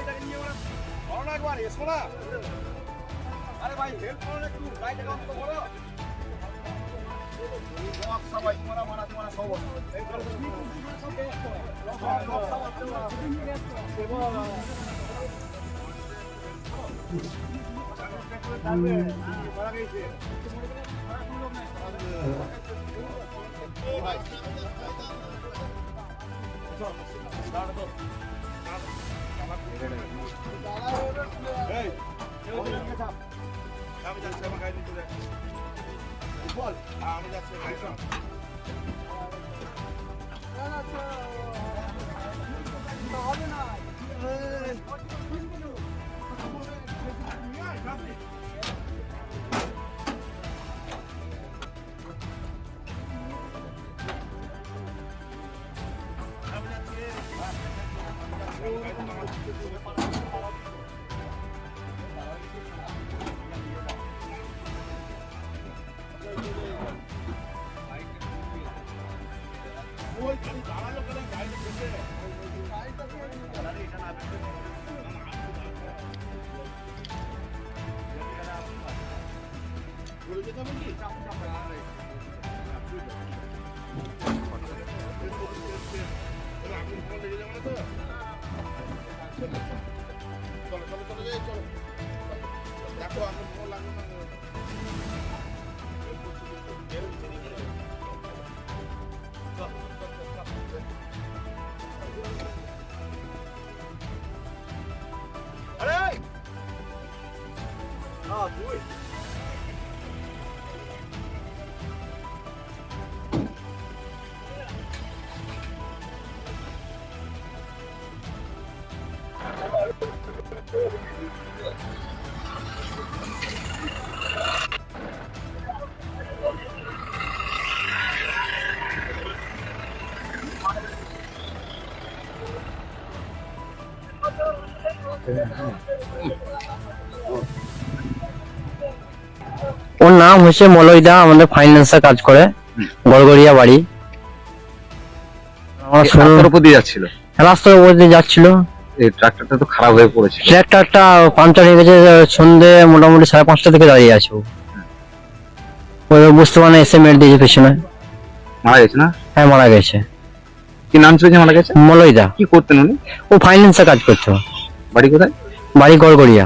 গাড়িটাকে নিয়ে ওরা বড় না একবার এসো না। আরে ভাই হেল্প করো না একটু, গাড়িটাকে অন্তত বলো। সবাই তোমরা মারা তোমরা সব এই করে সব মারা গেছে। ভাই আমি যাচ্ছি আমার গাড়ি নিতে বল আমি যাচ্ছি গাড়ি হবে না দেখো আমি ভালো লাগলো না আরে তুই ওর নাম হচ্ছে মলয়দা, আমাদের ফাইন্যান্সে কাজ করে, গড়গড়িয়া বাড়ি। রাস্তার উপর দিয়ে যাচ্ছিল, রাস্তার উপর দিয়ে যাচ্ছিল, এই ট্রাক্টরটা তো খারাপ হয়ে পড়েছে। ট্রাক্টরটা পাংচার হয়ে গেছে, সন্ধে মোটামুটি 5:30 থেকে দাঁড়িয়ে আছে। ওই বুঝতে পারে না, এসে মেরে দিয়েছে পেছনে, মারা গেছে না? হ্যাঁ মারা গেছে। কি নাম ছিল যে মারা গেছে? মলয়দা। কি করতেন উনি? ও ফাইন্যান্সে কাজ করতো। বাড়ি কোথায়? বাড়ি গড়গড়িয়া।